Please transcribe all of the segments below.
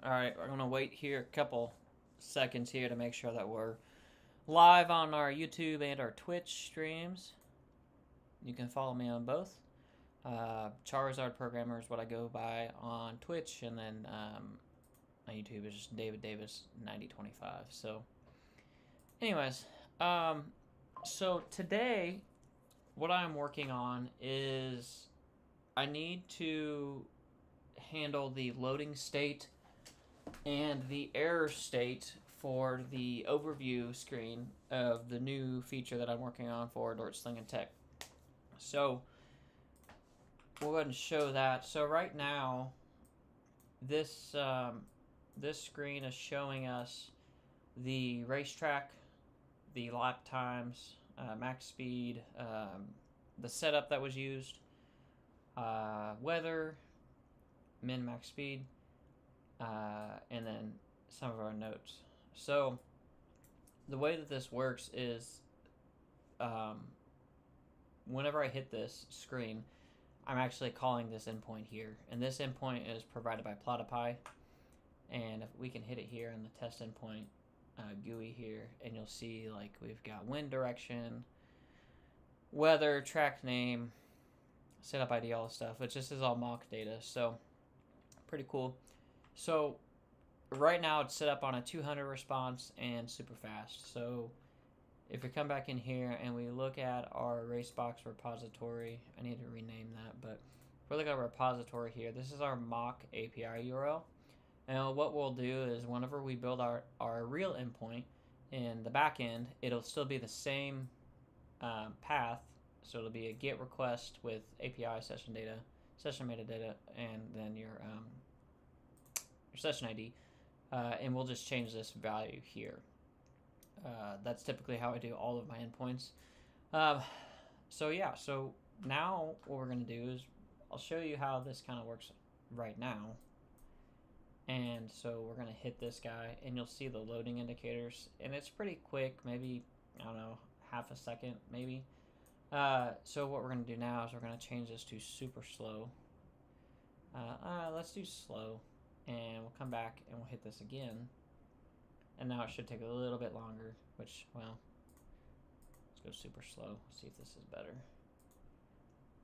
Alright, we're gonna wait here a couple seconds here to make sure that we're live on our YouTube and our Twitch streams. You can follow me on both. Charizard Programmer is what I go by on Twitch, and then my YouTube is just David Davis 9025. So, anyways, so today, what I'm working on is I need to handle the loading state and the error state for the overview screen of the new feature that I'm working on for Slingin Tech. So we'll go ahead and show that. So right now, this this screen is showing us the racetrack, the lap times, max speed, the setup that was used, weather, min max speed, and then some of our notes. So the way that this works is whenever I hit this screen, I'm actually calling this endpoint here, and this endpoint is provided by Platypie. And if we can hit it here in the test endpoint GUI here, and you'll see like we've got wind direction, weather, track name, setup ID, all this stuff. It just is all mock data, so pretty cool. So right now it's set up on a 200 response and super fast. So if we come back in here and we look at our Racebox repository, I need to rename that, but if we look at our repository here, this is our mock API URL. And what we'll do is whenever we build our real endpoint in the back end, it'll still be the same path. So it'll be a GET request with API session data, session metadata, and then your session ID. And we'll just change this value here. That's typically how I do all of my endpoints. So yeah, so now what we're going to do is I'll show you how this kind of works right now. And so we're going to hit this guy, and you'll see the loading indicators. And it's pretty quick, maybe, I don't know, half a second, maybe. So what we're going to do now is we're going to change this to super slow. Let's do slow. And we'll come back and we'll hit this again. And now it should take a little bit longer, which, well, let's go super slow. See if this is better.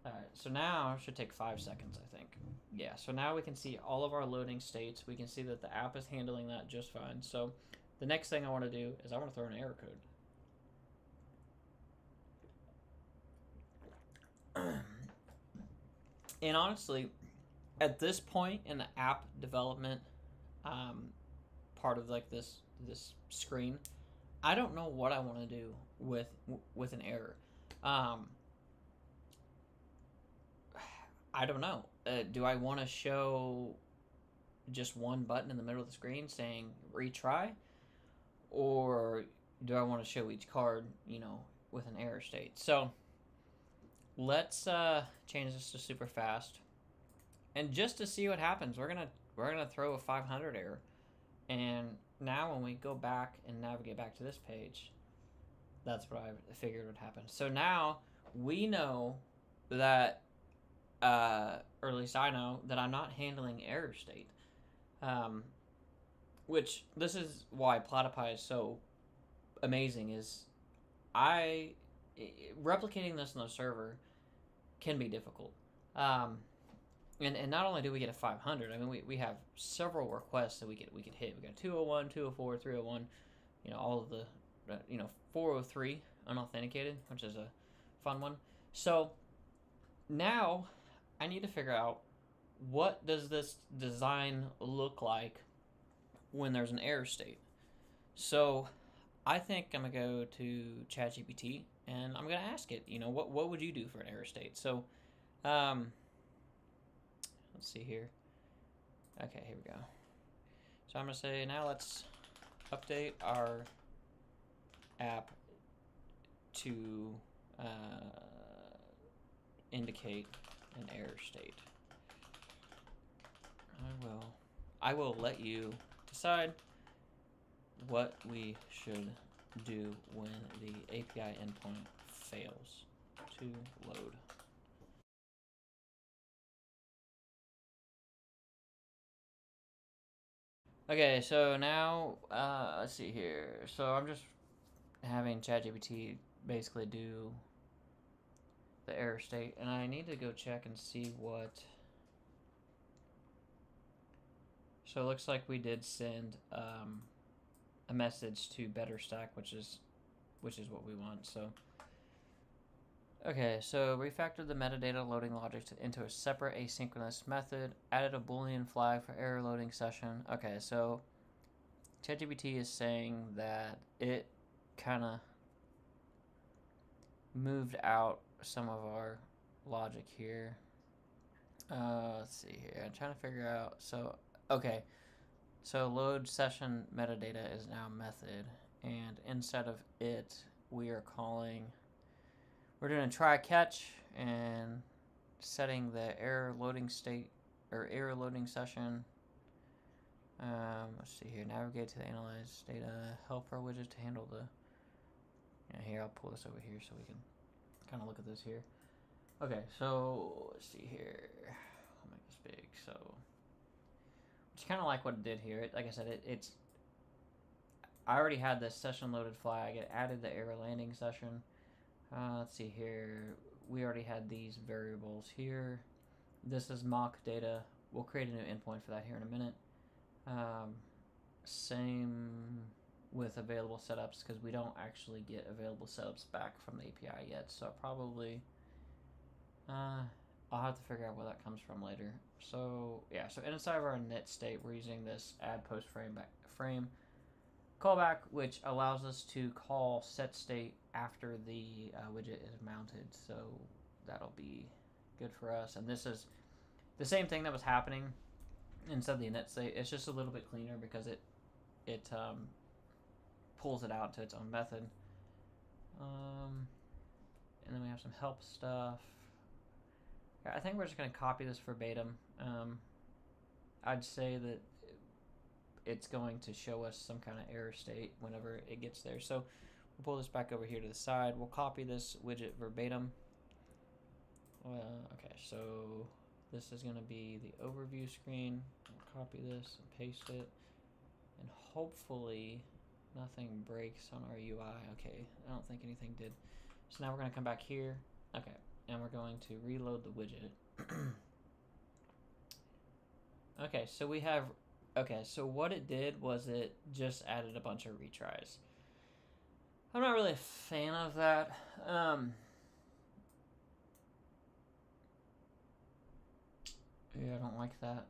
Alright, so now it should take 5 seconds, I think. Yeah, so now we can see all of our loading states. We can see that the app is handling that just fine. So the next thing I want to do is I want to throw an error code. And honestly, at this point in the app development part of like this screen, I don't know what I want to do with an error. I don't know. Do I want to show just one button in the middle of the screen saying retry, or do I want to show each card, you know, with an error state? So let's change this to super fast, and just to see what happens, we're gonna throw a 500 error. And now when we go back and navigate back to this page, that's what I figured would happen. So now we know that, or at least I know, that I'm not handling error state. Which, this is why Platypie is so amazing, is replicating this on the server can be difficult. And not only do we get a 500, I mean, we have several requests that we could hit. We got 201, 204, 301, you know, all of the, 403 unauthenticated, which is a fun one. So now I need to figure out, what does this design look like when there's an error state? So I think I'm going to go to ChatGPT, and I'm going to ask it, what would you do for an error state? So, let's see here. Okay, here we go. So I'm going to say, now let's update our app to indicate an error state. I will let you decide what we should do when the API endpoint fails to load. Okay, so now, let's see here. So I'm just having ChatGPT basically do the error state, and I need to go check and see what. So it looks like we did send a message to BetterStack, which is what we want. So okay, so refactored the metadata loading logic into a separate asynchronous method. Added a Boolean flag for error loading session. Okay, so ChatGPT is saying that it kind of moved out some of our logic here. Let's see here. I'm trying to figure out. So, okay. So load session metadata is now method. And instead of it, we're doing a try catch and setting the error loading state or error loading session. Let's see here. Navigate to the analyze data. Help our widget to handle the. Yeah, here, I'll pull this over here so we can kind of look at this here. Okay, so let's see here. I'll make this big. So it's kind of like what it did here. Like I said, it's. I already had this session loaded flag. It added the error landing session. Let's see here. We already had these variables here. This is mock data. We'll create a new endpoint for that here in a minute. Same with available setups because we don't actually get available setups back from the API yet. So probably I'll have to figure out where that comes from later. So yeah, so inside of our init state, we're using this add post frame callback, which allows us to call set state after the widget is mounted. So that'll be good for us. And this is the same thing that was happening inside the init state. It's just a little bit cleaner because it pulls it out to its own method. And then we have some help stuff. I think we're just going to copy this verbatim. I'd say that it's going to show us some kind of error state whenever it gets there. So we'll pull this back over here to the side. We'll copy this widget verbatim. Okay, so this is going to be the overview screen. I'll copy this and paste it. And hopefully nothing breaks on our UI. Okay, I don't think anything did. So now we're going to come back here. Okay, and we're going to reload the widget. Okay, so we have... Okay, so what it did was it just added a bunch of retries. I'm not really a fan of that. Yeah, I don't like that.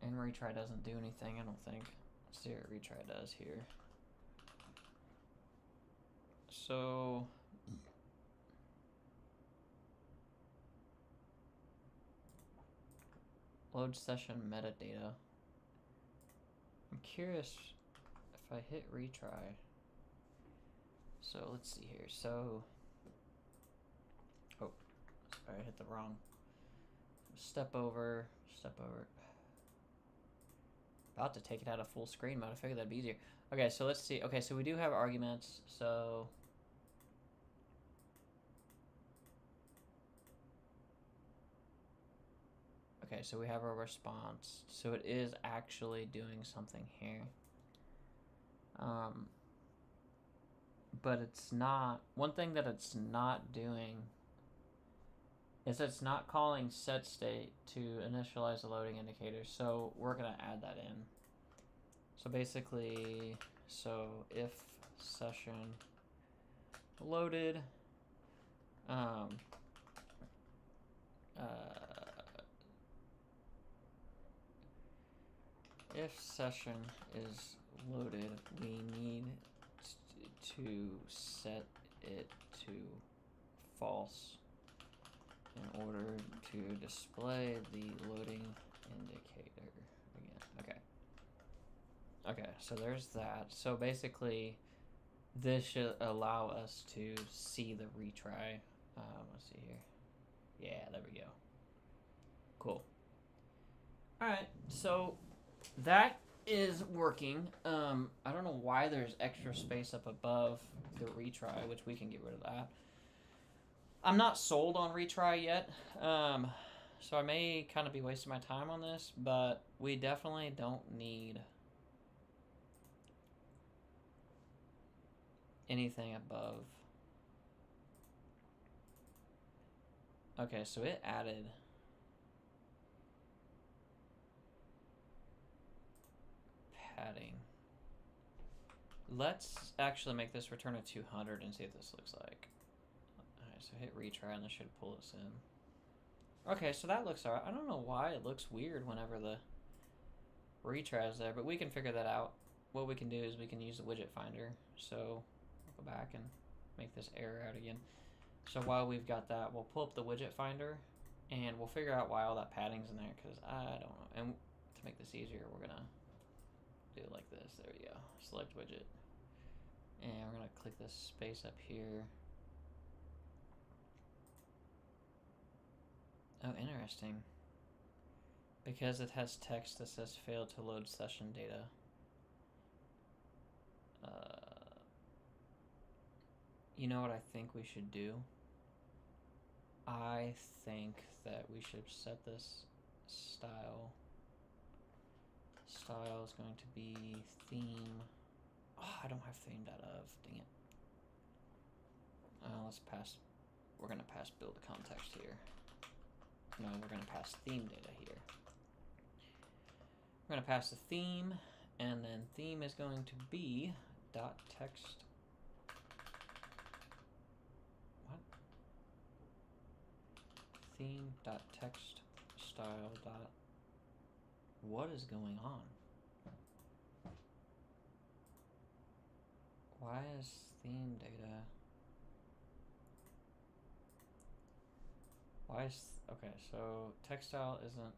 And retry doesn't do anything, I don't think. Let's see what retry does here. So... load session metadata. I'm curious if I hit retry. So let's see here. So, oh, sorry, I hit the wrong. Step over. About to take it out of full screen mode. I figured that'd be easier. Okay, so let's see. Okay, so we do have arguments. So okay, so we have a response. So it is actually doing something here. But it's not... One thing that it's not doing is it's not calling set state to initialize the loading indicator. So we're going to add that in. So basically, so if session loaded, if session is loaded, we need to set it to false in order to display the loading indicator again. Okay, so there's that. So basically, this should allow us to see the retry. Let's see here. Yeah, there we go. Cool. Alright, so that is working. I don't know why there's extra space up above the retry, which we can get rid of that. I'm not sold on retry yet. So I may kind of be wasting my time on this, but we definitely don't need anything above. Okay, so it added padding. Let's actually make this return a 200 and see what this looks like. Alright, so hit retry and this should pull us in. Okay, so that looks alright. I don't know why it looks weird whenever the retry is there, but we can figure that out. What we can do is we can use the widget finder. So we'll go back and make this error out again. So while we've got that, we'll pull up the widget finder and we'll figure out why all that padding's in there, because I don't know. And to make this easier, we're gonna do it like this. There we go. Select widget. And we're gonna click this space up here. Oh, interesting. Because it has text that says failed to load session data. You know what I think we should do? I think that we should set this style. Style is going to be theme. Oh, I don't have theme.of. Dang it. Let's pass. We're going to pass build context here. No, we're going to pass theme data here. We're going to pass the theme, and then theme is going to be .text. What? Theme.text style. What is going on? Why is theme data? Why is okay? So text style isn't.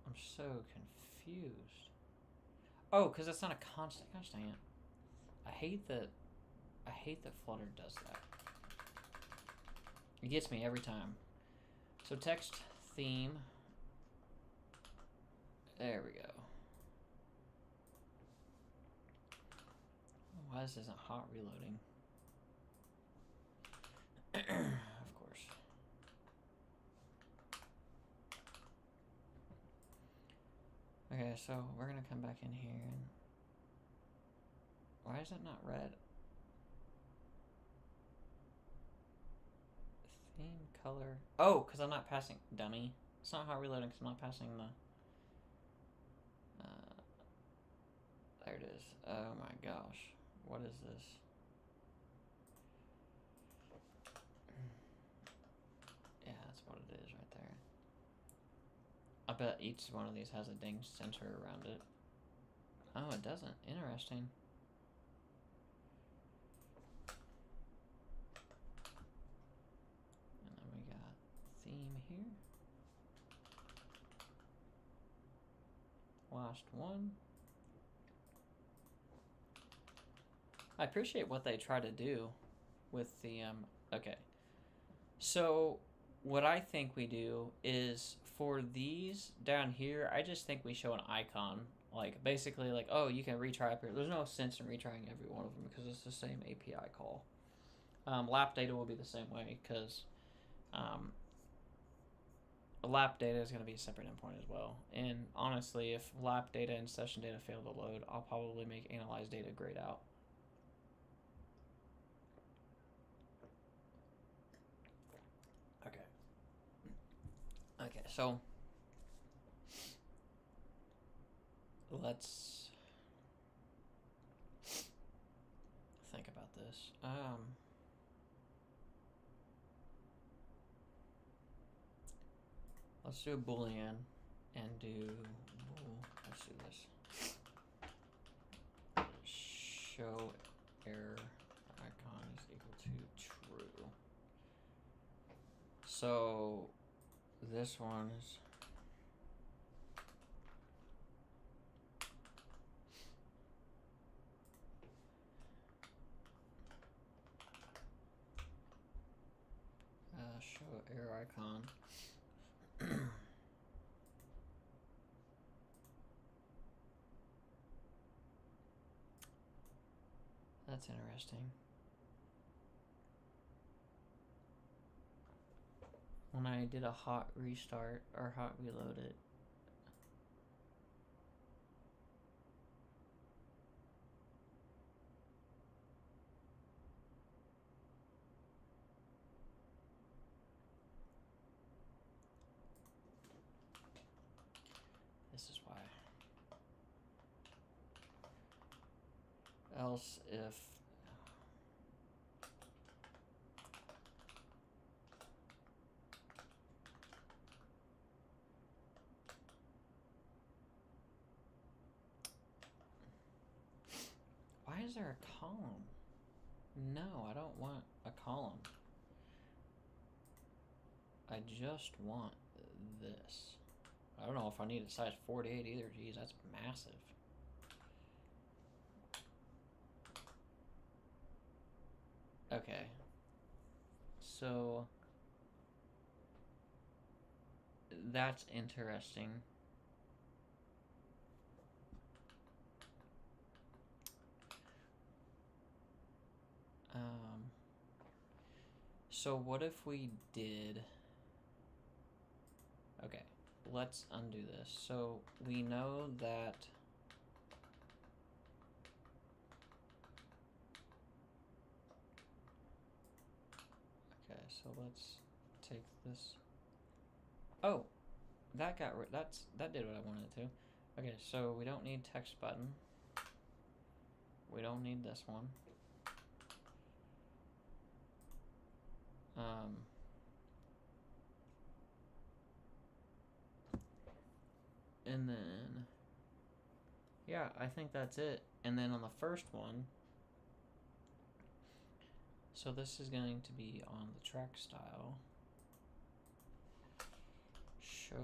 I'm so confused. Oh, because it's not a constant. Gosh dang it! I hate that Flutter does that. It gets me every time. So text theme. There we go. Why this isn't hot reloading? Of course. Okay, so we're gonna come back in here and why is it not red? Theme color. Oh, because I'm not passing dummy. It's not hot reloading because I'm not passing the there it is. Oh my gosh. What is this? Yeah, that's what it is right there. I bet each one of these has a ding center around it. Oh, it doesn't. Interesting. And then we got theme here. Last one. I appreciate what they try to do with the, okay. So, what I think we do is, for these down here, I just think we show an icon. Like, basically, like, oh, you can retry up here. There's no sense in retrying every one of them because it's the same API call. Lap data will be the same way because lap data is going to be a separate endpoint as well. And honestly, if lap data and session data fail to load, I'll probably make analyze data grayed out. Okay, so let's think about this. Let's do a boolean and do, let's do this. Show error icon is equal to true. So this one is show error icon. That's interesting. when I did a hot restart or hot reload it. This is why. Else if why is there a column? No, I don't want a column. I just want this. I don't know if I need a size 48 either. Geez, that's massive. Okay. So that's interesting. So what if we did... Okay, let's undo this. So we know that... Okay, so let's take this... Oh! That got rid... that did what I wanted to. Okay, so we don't need text button. We don't need this one. And then, yeah, I think that's it. And then on the first one, so this is going to be on the track style. Show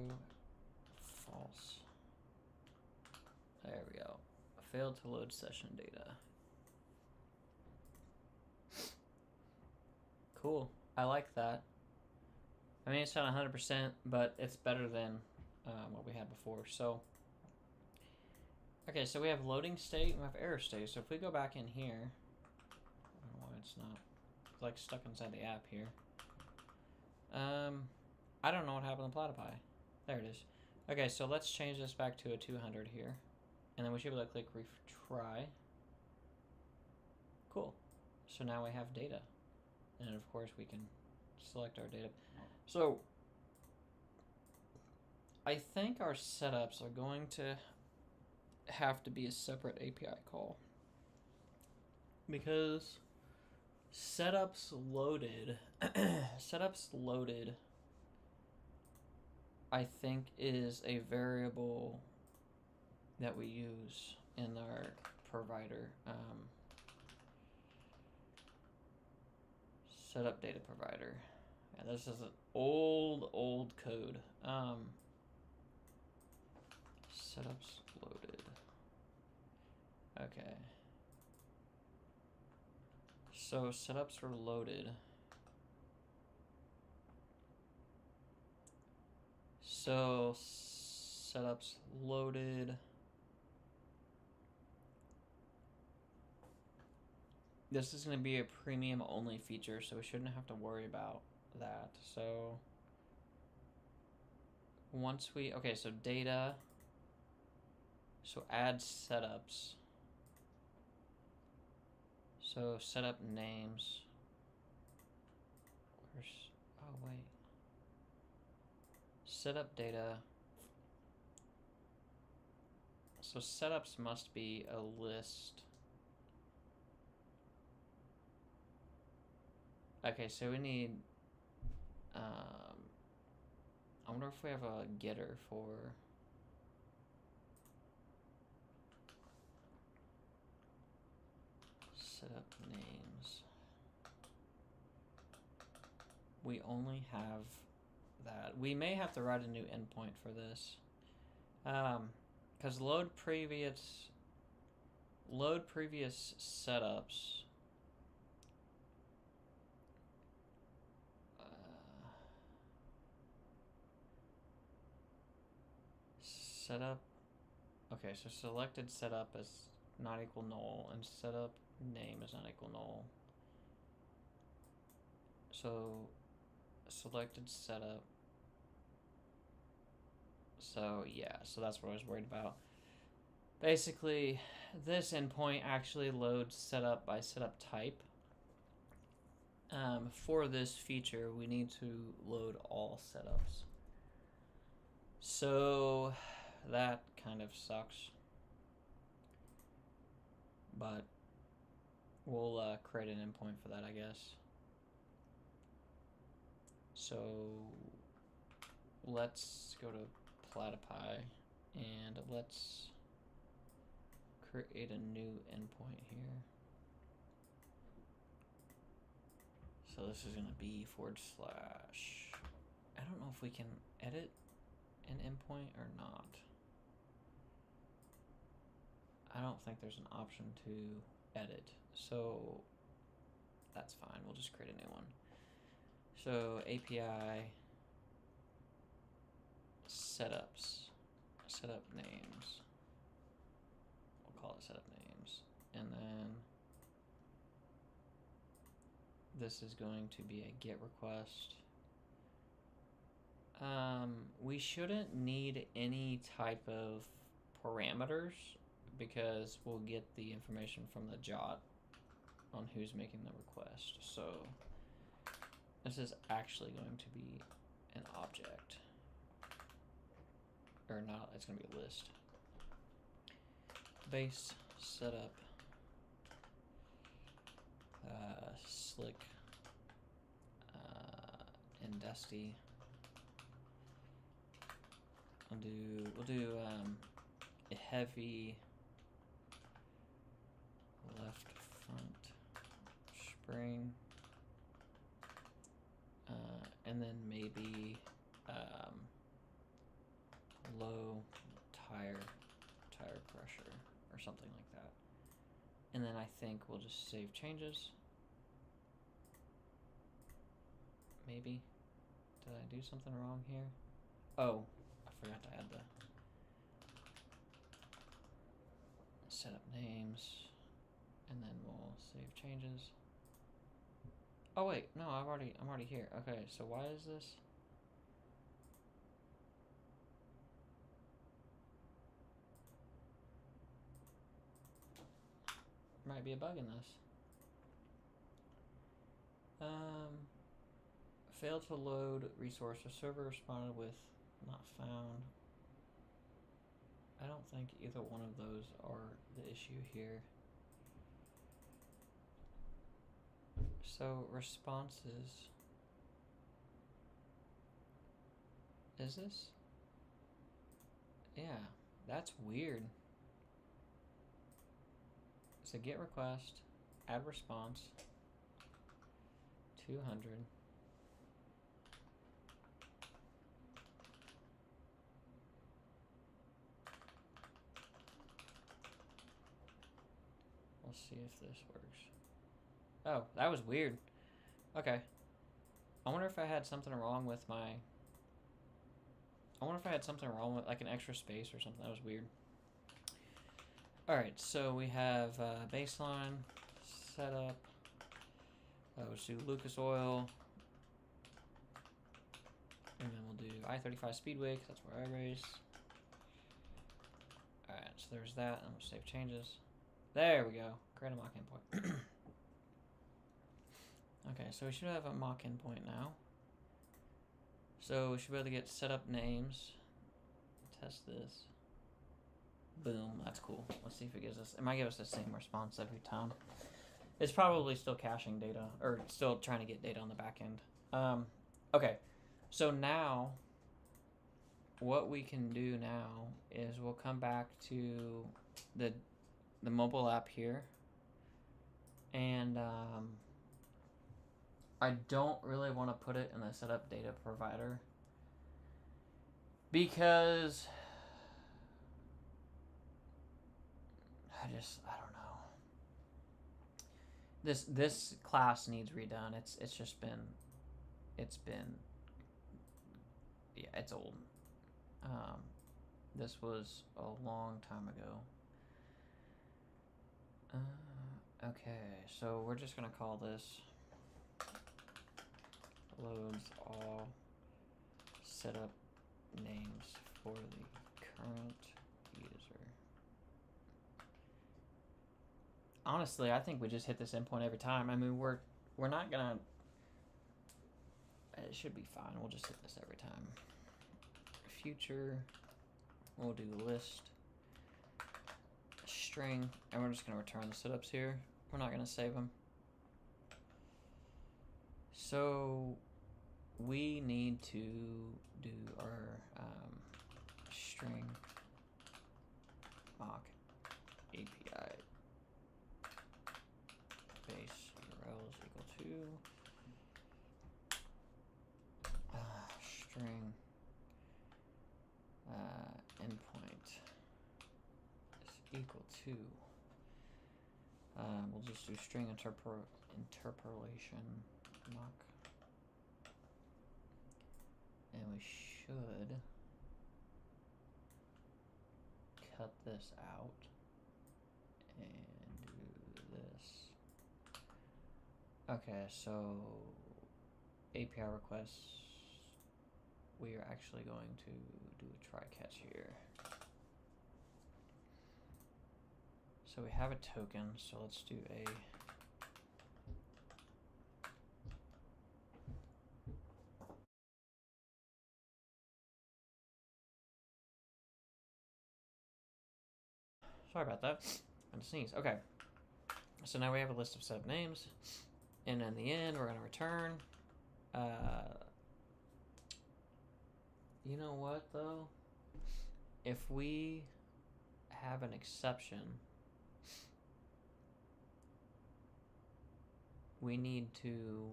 false. There we go. Failed to load session data. Cool. I like that. I mean, it's not 100%, but it's better than what we had before. So, okay, so we have loading state and we have error state. So if we go back in here, I don't know why it's not, it's like stuck inside the app here. I don't know what happened to Platypie. There it is. Okay, so let's change this back to a 200 here. And then we should be able to click retry. Cool. So now we have data. And of course we can select our data. So I think our setups are going to have to be a separate API call, because setups loaded I think is a variable that we use in our provider. Setup data provider. Yeah, this is an old code. Setups loaded. Okay. So setups are loaded. So setups loaded. This is going to be a premium only feature, so we shouldn't have to worry about that. So once we, okay, so data, so add setups. So setup names. Where's, oh wait. Setup data. So setups must be a list. Okay, so we need, I wonder if we have a getter for setup names. We only have that. We may have to write a new endpoint for this. Because load previous setups. Setup. Okay, so selected setup is not equal null, and setup name is not equal null. So selected setup. So yeah, so that's what I was worried about. Basically, this endpoint actually loads setup by setup type. For this feature, we need to load all setups. So that kind of sucks. But we'll create an endpoint for that, I guess. So let's go to Platypie and let's create a new endpoint here. So this is going to be /. I don't know if we can edit an endpoint or not. I don't think there's an option to edit, so that's fine. We'll just create a new one. So API setups, setup names. We'll call it setup names. And then this is going to be a GET request. We shouldn't need any type of parameters because we'll get the information from the JOT on who's making the request. So this is actually going to be an object. Or not, it's going to be a list. Base setup slick and dusty. We'll do a heavy left front spring, and then maybe low tire pressure or something like that. And then I think we'll just save changes. Maybe. Did I do something wrong here? Oh, I forgot to add the setup names, and then we'll save changes. Oh wait, no, I'm already here. Okay, so why is this? Might be a bug in this. Failed to load resource. The server responded with not found. I don't think either one of those are the issue here. So responses. Is this? Yeah, that's weird. So GET request, add response, 200. We'll see if this works. Oh, that was weird. Okay. I wonder if I had something wrong with my... I wonder if I had something wrong with like an extra space or something. That was weird. Alright, so we have baseline, setup. Let's do Lucas Oil. And then we'll do I-35 Speedway, because that's where I race. Alright, so there's that. And we'll save changes. There we go. Create a mock endpoint. Okay, so we should have a mock endpoint now. So we should be able to get setup names. Test this. Boom, that's cool. Let's see if it gives us, it might give us the same response every time. It's probably still caching data, or still trying to get data on the back end. Okay, so now, what we can do now is we'll come back to the mobile app here. And I don't really want to put it in the setup data provider because I don't know. This class needs redone. It's just been, yeah, it's old. This was a long time ago. Okay, so we're just gonna call this loads all setup names for the current user. Honestly, I think we just hit this endpoint every time. I mean, we're not gonna. It should be fine. We'll just hit this every time. Future. We'll do list string, and we're just gonna return the setups here. We're not gonna save them. So we need to do our string mock API base URL is equal to string endpoint is equal to we'll just do string interpolation mock, and we should cut this out and do this. Okay, so API requests, we are actually going to do a try catch here. So we have a token, so let's do a sorry about that. I had to sneeze. Okay. So now we have a list of setup names, and in the end, we're going to return. You know what, though? If we have an exception, we need to,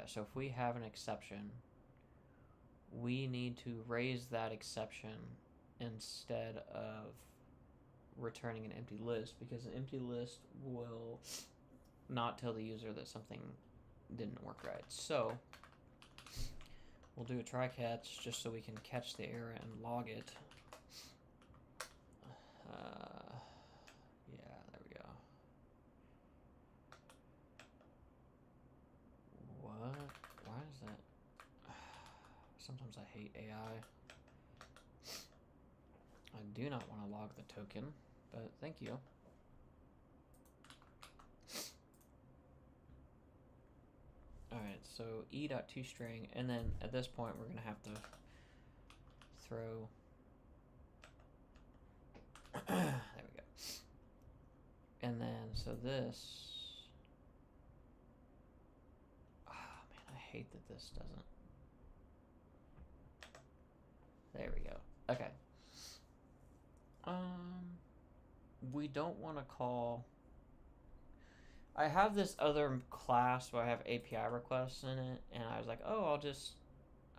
so if we have an exception, we need to raise that exception instead of returning an empty list, because an empty list will not tell the user that something didn't work right. So we'll do a try catch just so we can catch the error and log it. Yeah, there we go. What? Why is that? Sometimes I hate AI. I do not want to log the token, but thank you. Alright, so e.toString, and then at this point we're going to have to throw... there we go. And then, so this... Oh man, I hate that this doesn't... There we go. Okay. We don't want to call... I have this other class where I have API requests in it, and I was like, oh, I'll just...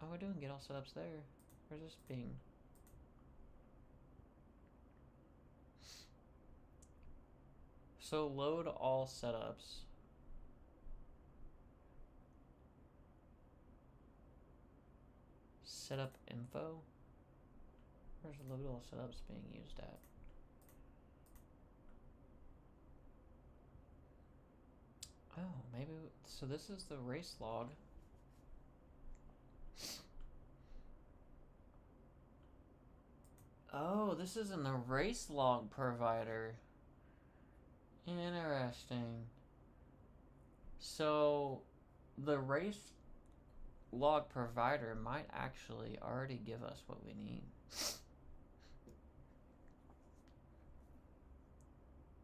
Oh, we're doing get all setups there. Where's this being... So load all setups. Setup info. Where's load all setups being used at? Oh, maybe, so this is the race log. Oh, this is in the race log provider. Interesting. So the race log provider might actually already give us what we need.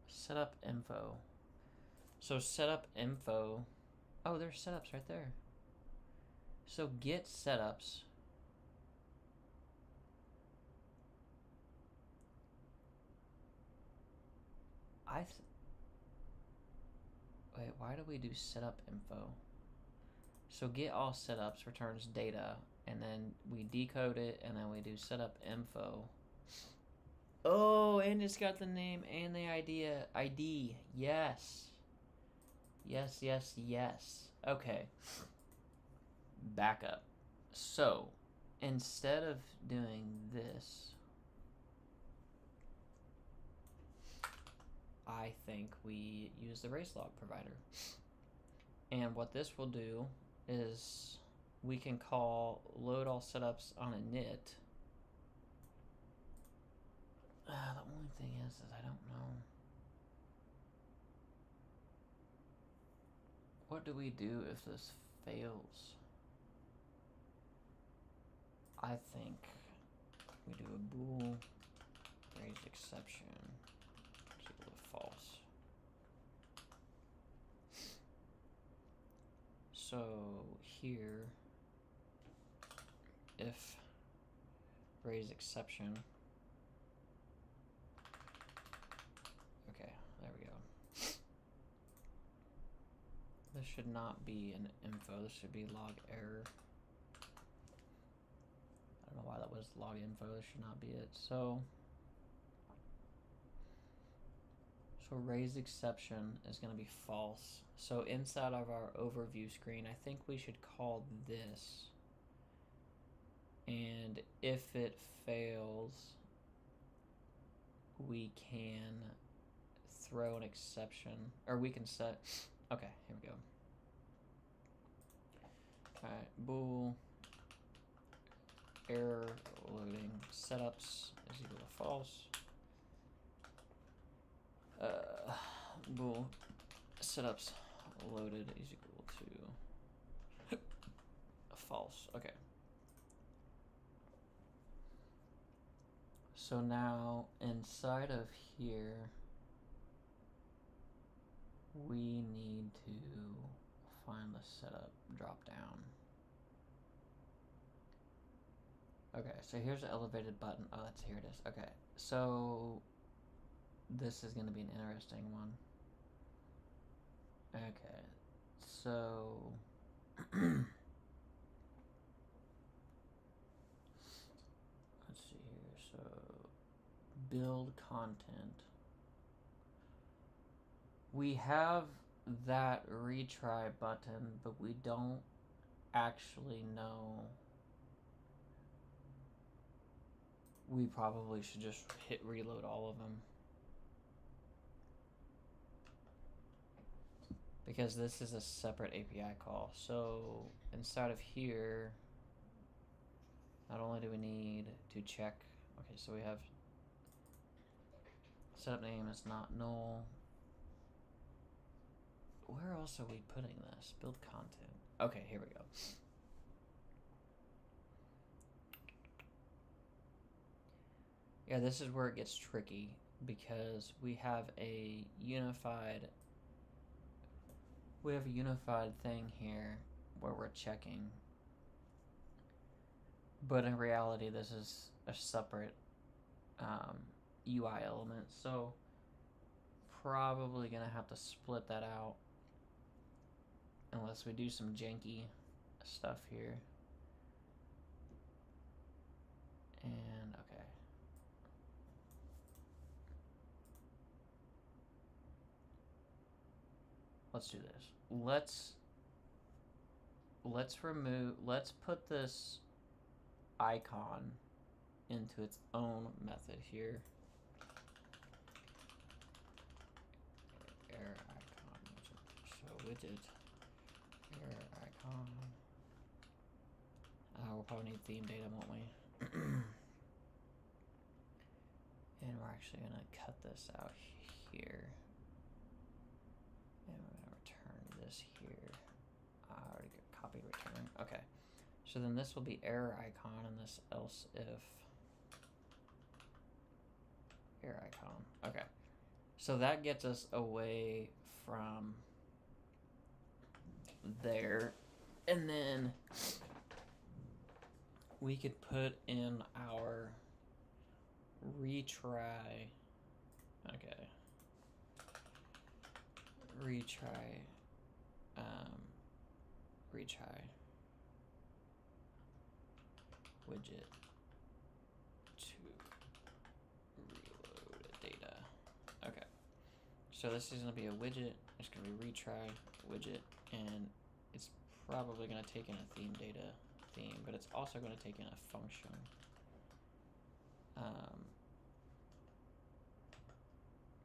Setup info. So setup info. Oh, there's setups right there. So get setups. Wait, why do we do setup info? So get all setups returns data, and then we decode it, and then we do setup info. Oh, and it's got the name and the ID. Yes. Yes, yes, yes. Okay. Back up. So, instead of doing this, I I think we use the race log provider. And what this will do is we can call load all setups on a init. The only thing is that I don't know. What do we do if this fails? I think we do a bool raise exception is equal to false. So here, if raise exception, okay, there we go. This should not be an info, this should be log error. I don't know why that was log info, this should not be it. So raise exception is going to be false. So inside of our overview screen, I think we should call this. And if it fails, we can throw an exception, or we can set, okay, here we go. All right, bool error loading setups is equal to false. Bool setups loaded is equal to false. Okay. So now inside of here, we need to find the setup drop down. Okay, so here's the elevated button. Oh, here it is. Okay, so this is going to be an interesting one. Okay, so let's see here. So build content. We have that retry button, but we don't actually know. We probably should just hit reload all of them. Because this is a separate API call. So inside of here, not only do we need to check, okay, so we have setup name is not null. Where else are we putting this? Build content. Okay, here we go. Yeah, this is where it gets tricky because we have a unified thing here where we're checking. But in reality, this is a separate UI element. So probably gonna have to split that out unless we do some janky stuff here. And okay. Let's do this. Let's put this icon into its own method here. Error icon. So widget error icon. We'll probably need theme data, won't we? And we're actually gonna cut this out here. And we're gonna return this here. I already got copy return. Okay. So then this will be error icon and this else if error icon. Okay. So that gets us away from there. And then we could put in our retry. Okay. Retry widget to reload data. Okay. So this is going to be a widget. It's going to be retry widget, and it's probably going to take in a theme data theme, but it's also going to take in a function.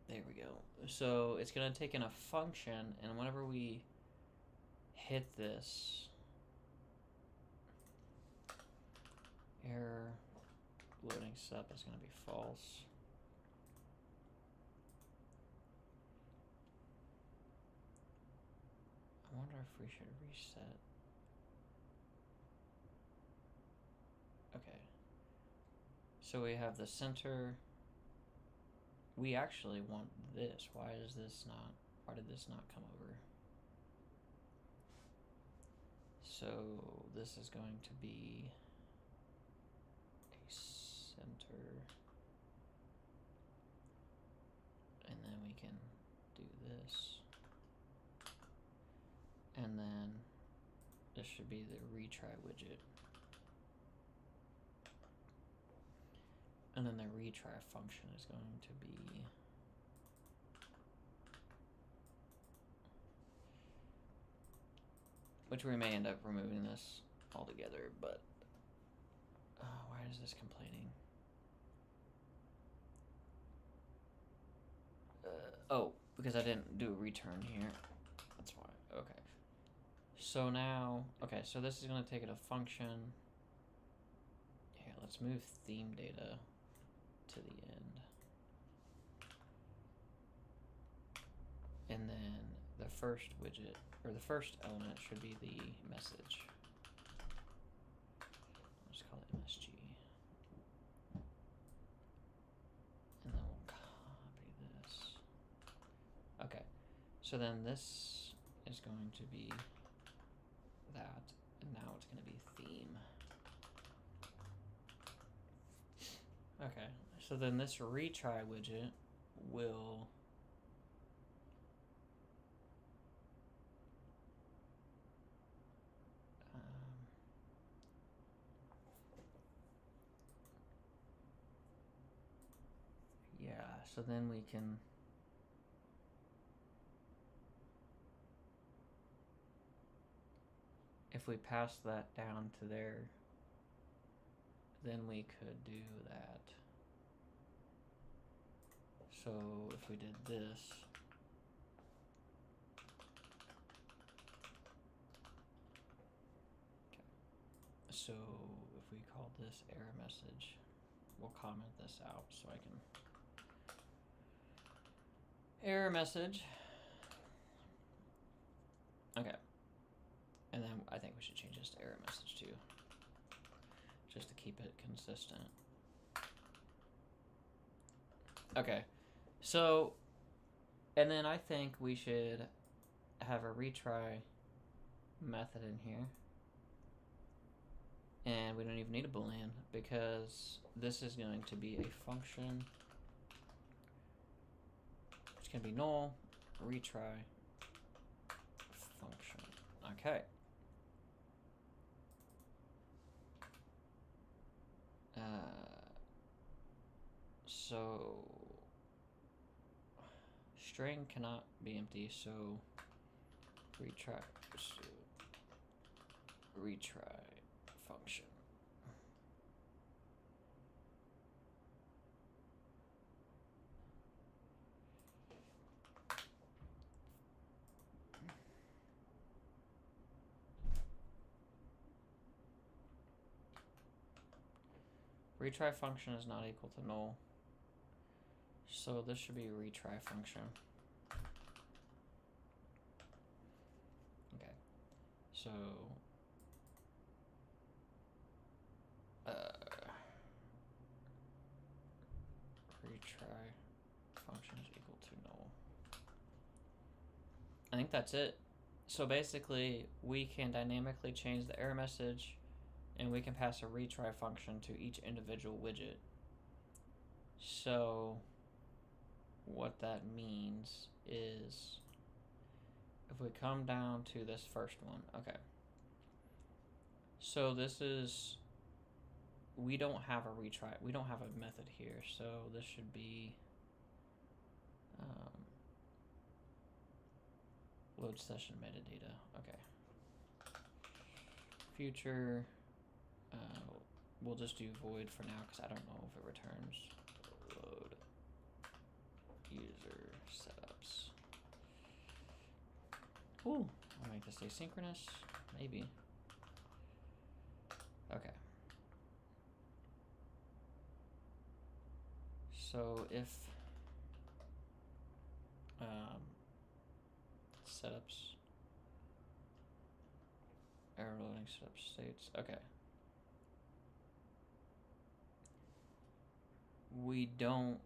There we go. So it's going to take in a function, and whenever we hit this, error loading sup is going to be false. I wonder if we should reset. Okay. So we have the center. We actually want this. Why did this not come over? So this is going to be a center. And then we can do this. And then this should be the retry widget. And then the retry function is going to be which we may end up removing this altogether, but why is this complaining? Oh, because I didn't do a return here. That's why. Okay. So now, okay, so this is going to take it a function. Here, let's move theme data to the end. And then the first widget, or the first element, should be the message. I'll just call it MSG. And then we'll copy this. Okay, so then this is going to be that, and now it's going to be theme. Okay, so then this retry widget will yeah, so then we can if we pass that down to there, then we could do that. So if we did this, okay. So if we call this error message, we'll comment this out so I can error message. Okay. And then I think we should change this to error message too, just to keep it consistent. Okay, so, and then I think we should have a retry method in here. And we don't even need a boolean because this is going to be a function. It's going to be null, retry, function. Okay. So string cannot be empty, so retry function. Retry function is not equal to null. So this should be a retry function. Okay. So retry function is equal to null. I think that's it. So basically we can dynamically change the error message and we can pass a retry function to each individual widget. So what that means is if we come down to this first one, okay. So this is, we don't have a retry, we don't have a method here, so this should be load session metadata, okay. Future, we'll just do void for now because I don't know if it returns load user setups. Ooh, I'll make this asynchronous, maybe. Okay. So if setups, error loading setup states, okay. We don't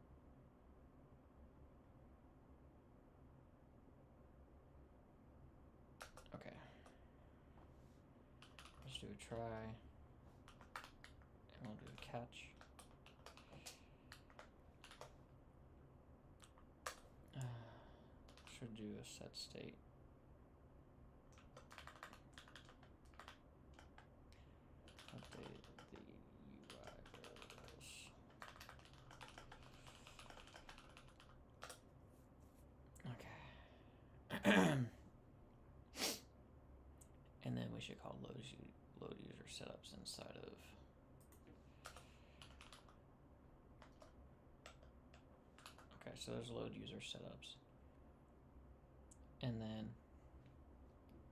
okay. Let's do a try. And we'll do a catch. Should do a set state. Update the UI variables. Okay. And then we should call load user setups inside of okay, so there's load user setups. And then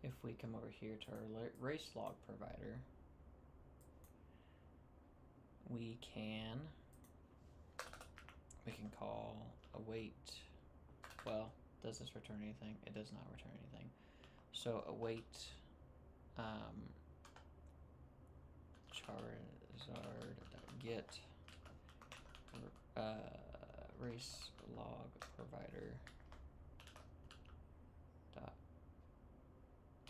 if we come over here to our race log provider, we can call await. Well, does this return anything? It does not return anything. So await charizard.get race log provider dot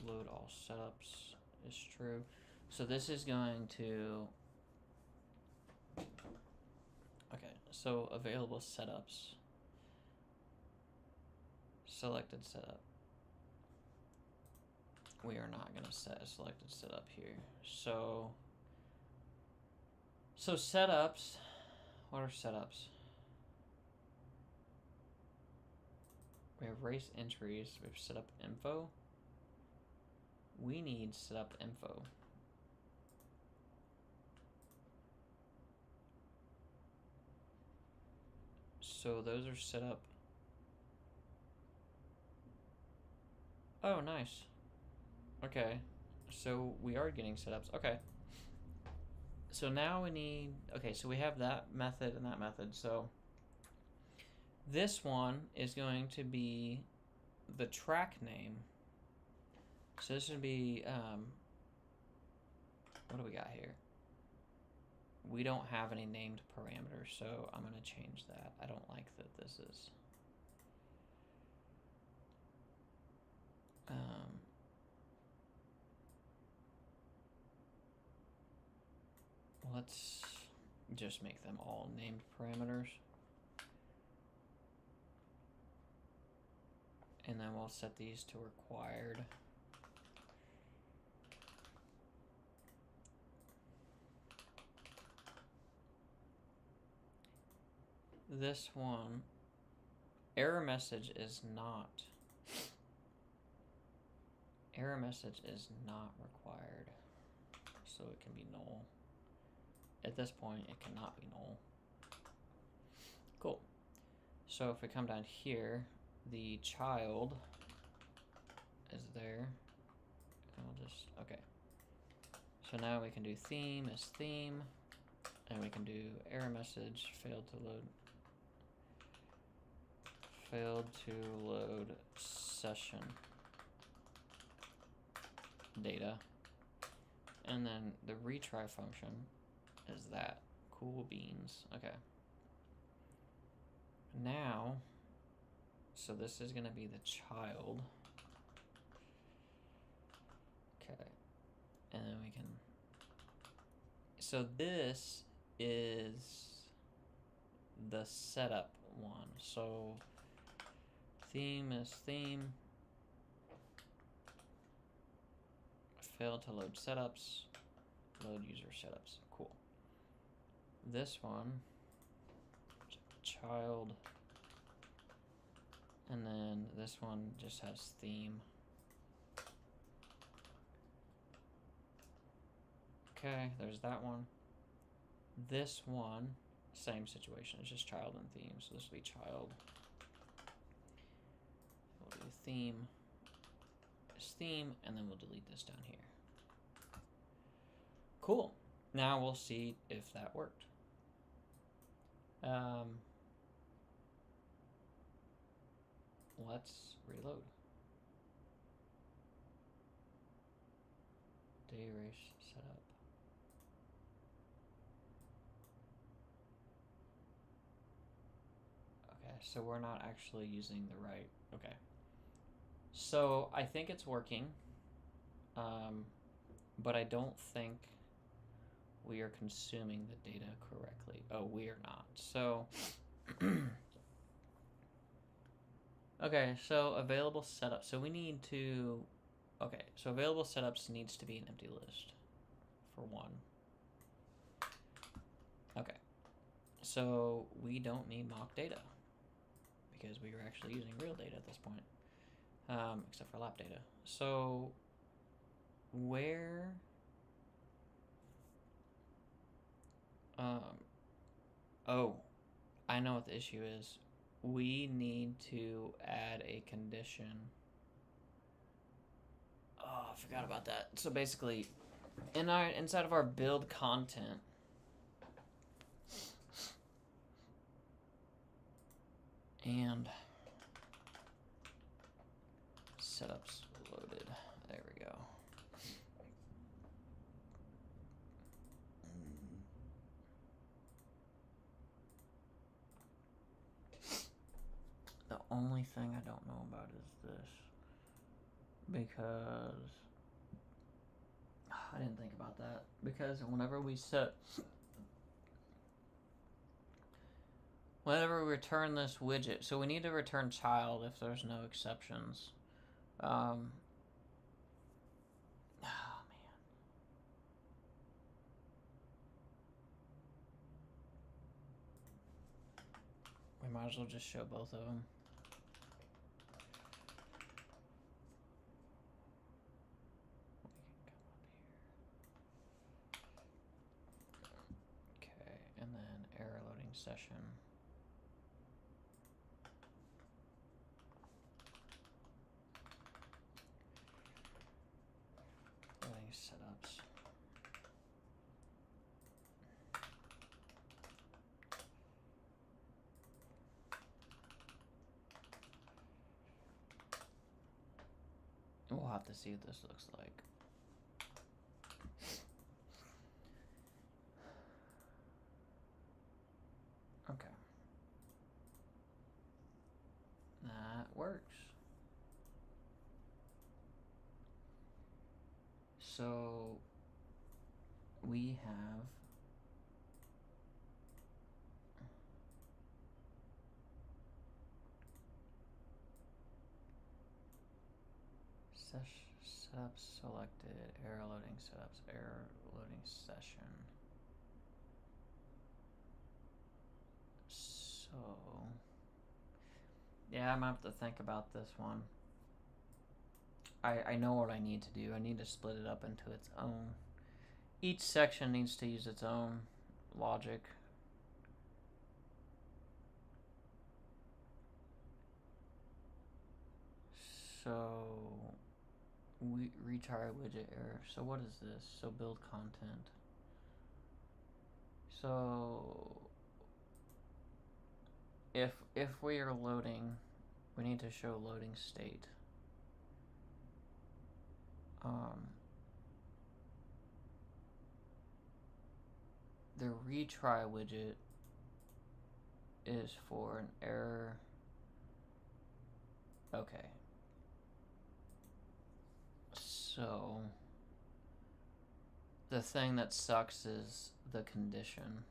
load all setups is true. So this is going to okay, so available setups, selected setup. We are not going to set a selected setup here. So setups, what are setups? We have race entries, we have setup info. We need setup info. So those are set up. Oh, nice. Okay, so we are getting setups. Okay. So now we need, okay, so we have that method and that method. So this one is going to be the track name. So this would be, what do we got here? We don't have any named parameters, so I'm going to change that. I don't like that this is. Let's just make them all named parameters. And then we'll set these to required. This one, error message is not required, so it can be null. At this point, it cannot be null. Cool. So if we come down here, the child is there, and we'll just, okay. So now we can do theme as theme, and we can do error message, failed to load session data. And then the retry function is that. Cool beans. Okay. Now, so this is going to be the child. Okay. And then we can. So this is the setup one. So theme is theme. Failed to load setups. Load user setups. Cool. This one, child, and then this one just has theme. Okay, there's that one. This one, same situation, it's just child and theme, so this will be child theme is theme, and then we'll delete this down here. Cool. Now we'll see if that worked. Let's reload. Day race setup. Okay, so we're not actually using the right. Okay. So I think it's working, but I don't think we are consuming the data correctly. Oh, we are not. So, okay, so available setup. So we need to, okay, so available setups needs to be an empty list for one. Okay, so we don't need mock data because we were actually using real data at this point, except for lap data. So where, oh, I know what the issue is. We need to add a condition. Oh, I forgot about that. So basically, inside of our build content, and setups loaded. There we go. The only thing I don't know about is this, because I didn't think about that, because whenever we return this widget, so we need to return child if there's no exceptions. Oh man. We might as well just show both of them. Okay, and then error loading session. Loading setups. We'll have to see what this looks like. Okay. That works. So we have setups selected, error loading setups, error loading session. So yeah, I'm gonna have to think about this one. I know what I need to do. I need to split it up into its own. Each section needs to use its own logic. So we retry widget error. So what is this? So build content. So if we are loading, we need to show loading state. The retry widget is for an error. Okay. So the thing that sucks is the condition.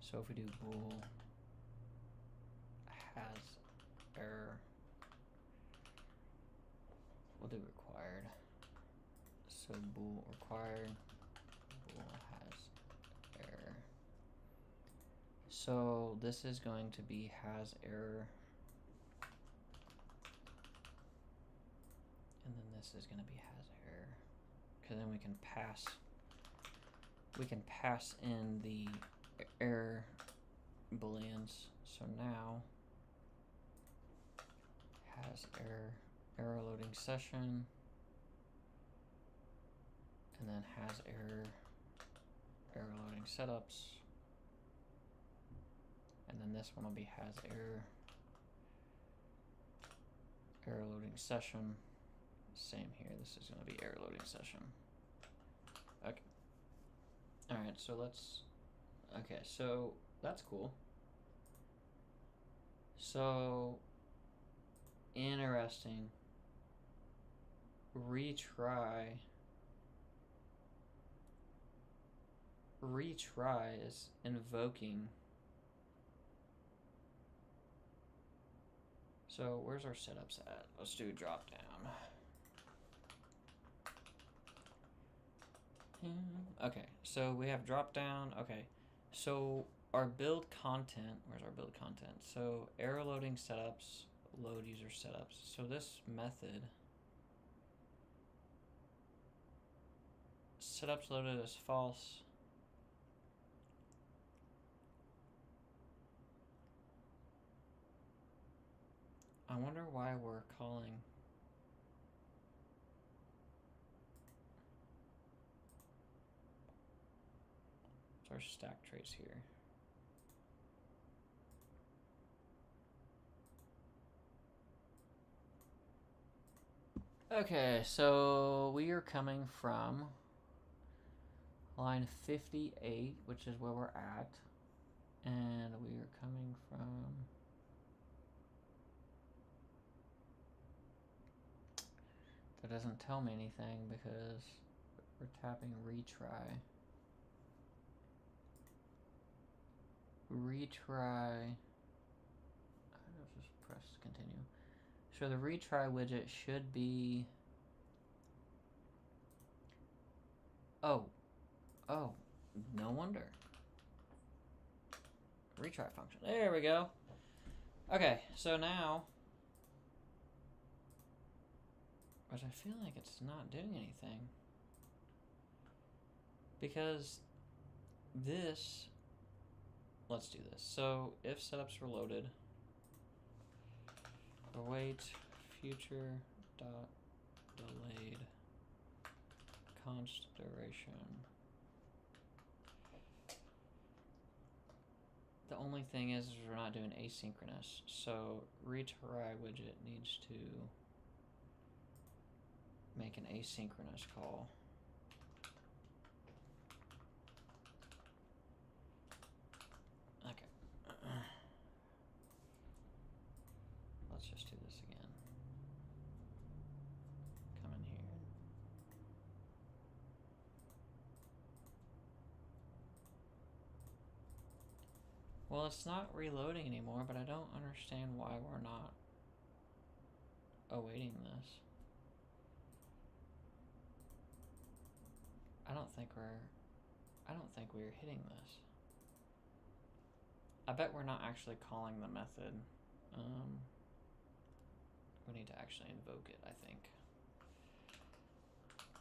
So if we do bool has error, we'll do required. So bool required, bool has error. So this is going to be has error, this is going to be has error, because then we can pass in the error booleans. So now has error loading session, and then has error loading setups, and then this one will be has error loading session. Same here, this is going to be error loading session. Okay. Alright, so let's, okay, so that's cool. So, interesting. Retry is invoking. So where's our setups at? Let's do drop down. Okay, so we have drop down. Okay, so our build content, where's our build content? So error loading setups, load user setups. So this method, setups loaded as false. I wonder why we're calling. What's our stack trace here? Okay, so we are coming from line 58, which is where we're at, and we are coming from that doesn't tell me anything because we're tapping retry. I'll just press continue. So the retry widget should be, oh, no wonder. Retry function, there we go. Okay, so now, but I feel like it's not doing anything because this, let's do this. So if setups were loaded, await future dot delayed const duration. The only thing is we're not doing asynchronous, so retry widget needs to make an asynchronous call. Okay. Let's just do this again. Come in here. Well, it's not reloading anymore, but I don't understand why we're not awaiting this. I don't think we're hitting this. I bet we're not actually calling the method. We need to actually invoke it, I think.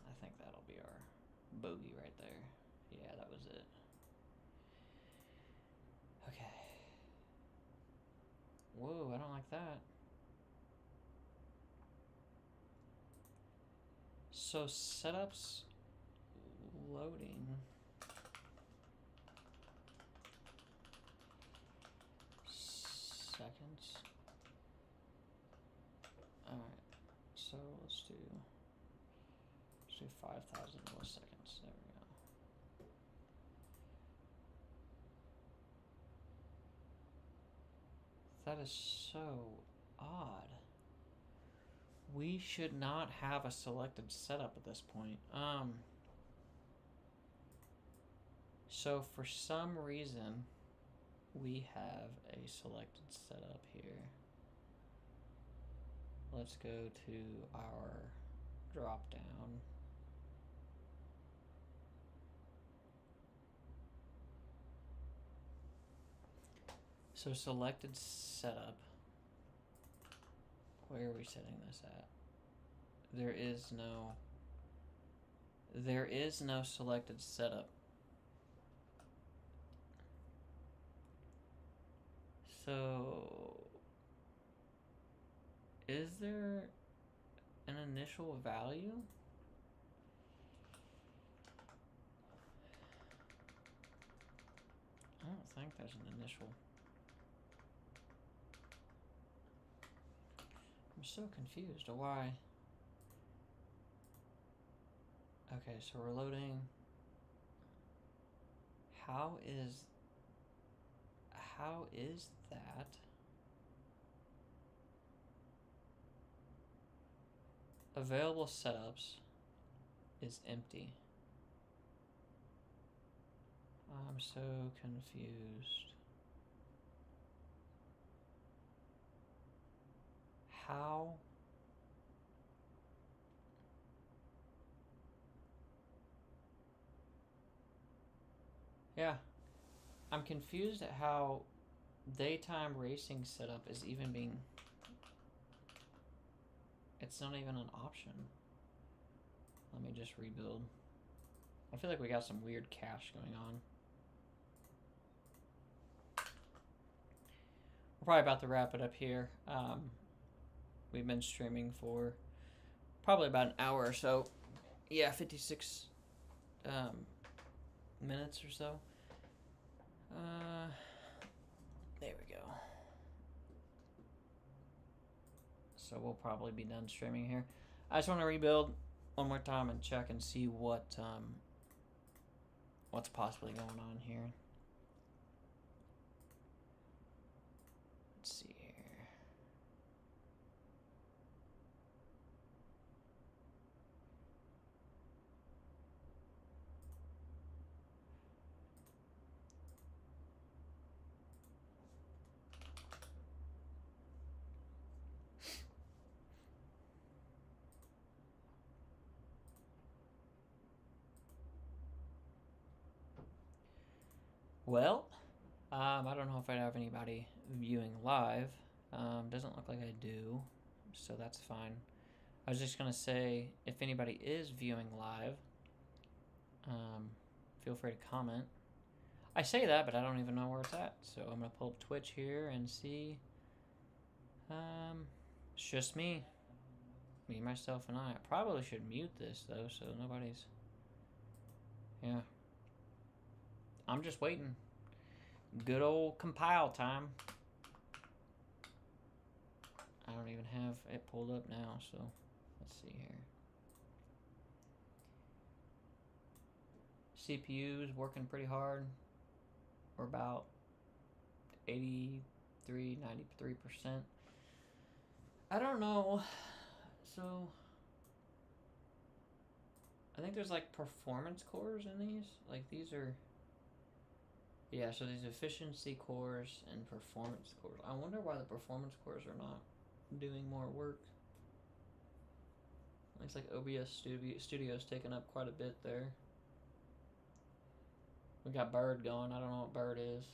I think that'll be our bogey right there. Yeah, that was it. Okay. Whoa, I don't like that. So setups loading. Seconds. Alright, so let's do 5,000 milliseconds. There we go. That is so odd. We should not have a selected setup at this point. So for some reason, we have a selected setup here. Let's go to our drop down. So selected setup. Where are we setting this at? There is no selected setup. So, is there an initial value? I don't think there's an initial. I'm so confused. Why? Okay, so we're loading. How is that? Available setups is empty. I'm so confused. How? Yeah. I'm confused at how daytime racing setup is even being... It's not even an option. Let me just rebuild. I feel like we got some weird cache going on. We're probably about to wrap it up here. We've been streaming for probably about an hour or so. Yeah, 56 minutes or so. There we go. So we'll probably be done streaming here. I just want to rebuild one more time and check and see what's possibly going on here. Let's see here. Well, I don't know if I have anybody viewing live. Doesn't look like I do, so that's fine. I was just gonna say, if anybody is viewing live, feel free to comment. I say that, but I don't even know where it's at, so I'm gonna pull up Twitch here and see. It's just me, myself, and I. I probably should mute this though, so nobody's. Yeah. I'm just waiting. Good old compile time. I don't even have it pulled up now, so let's see here. CPU's working pretty hard. We're about 83, 93%. I don't know. So I think there's like performance cores in these. Like these are... Yeah, so these efficiency cores and performance cores. I wonder why the performance cores are not doing more work. Looks like OBS Studio's taking up quite a bit there. We got Bird going. I don't know what Bird is.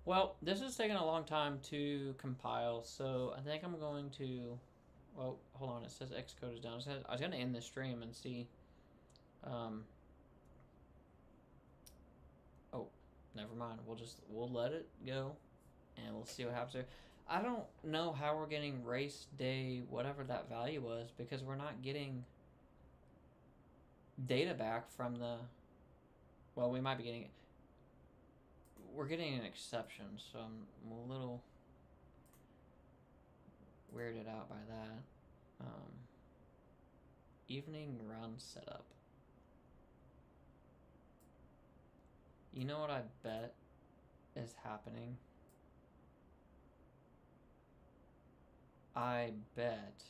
Well, this is taking a long time to compile, so I think I'm going to... Well, hold on. It says Xcode is down. I was going to end this stream and see... Oh, never mind. We'll let it go, and we'll see what happens there. I don't know how we're getting race day, whatever that value was, because we're not getting data back from the... Well, we might be getting it. We're getting an exception, so I'm a little weirded out by that. Evening run setup. You know what I bet is happening? I bet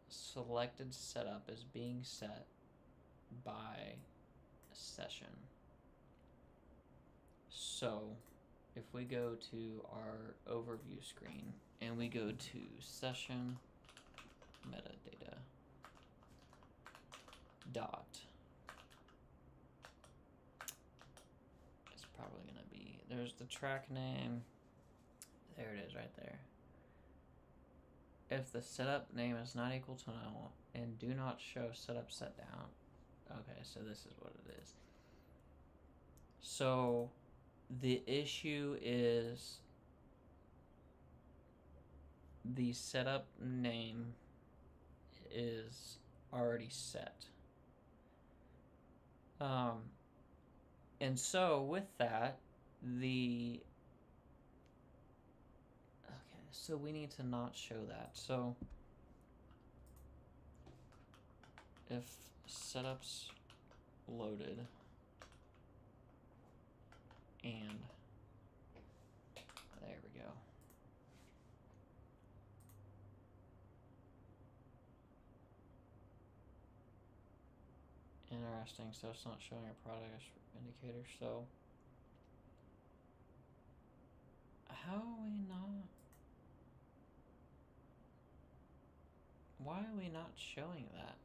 selected setup is being set by session. So if we go to our overview screen and we go to session metadata dot, it's probably gonna be, there's the track name, there it is right there. if the setup name is not equal to null and do not show setup set down. Okay, so this is what it is. So the issue is the setup name is already set. And so with that, so we need to not show that. So if setup's loaded and there we go. Interesting, so it's not showing a progress indicator, so how are we not? Why are we not showing that?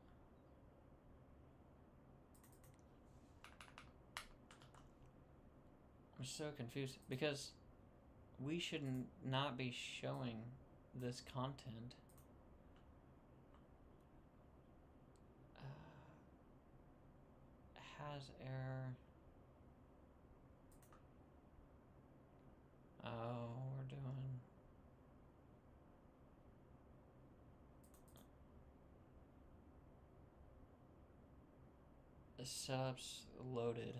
I'm so confused because we should not be showing this content. Has error. Oh, we're doing. The setup's loaded.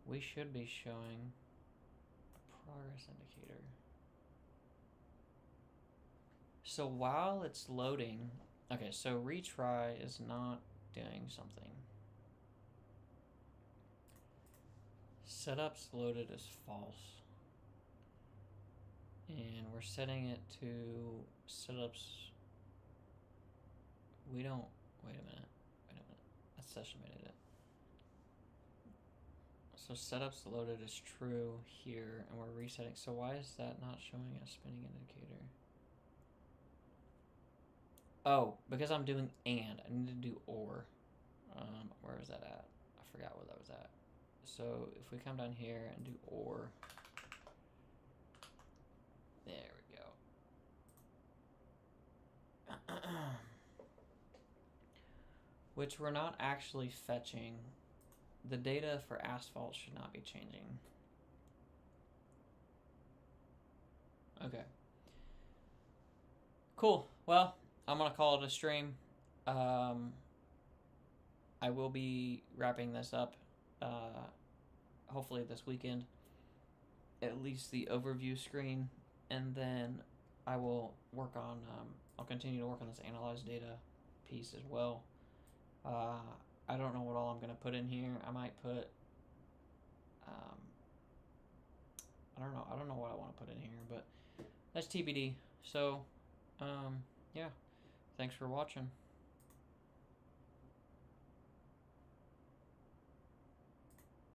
We should be showing a progress indicator. So while it's loading, okay, so retry is not doing something. Setup's loaded as false. And we're setting it to setups. We don't, wait a minute. That session made it. So setups loaded is true here, and we're resetting. So why is that not showing a spinning indicator? Oh, because I'm doing and. I need to do or. Where is that at? I forgot where that was at. So if we come down here and do or. There we go. Which we're not actually fetching. The data for asphalt should not be changing. Okay. Cool. Well, I'm going to call it a stream. I will be wrapping this up hopefully this weekend. At least the overview screen. And then I will work on, I'll continue to work on this analyze data piece as well. I don't know what all I'm going to put in here. I might put, I don't know what I want to put in here, but that's TBD. So, yeah, thanks for watching.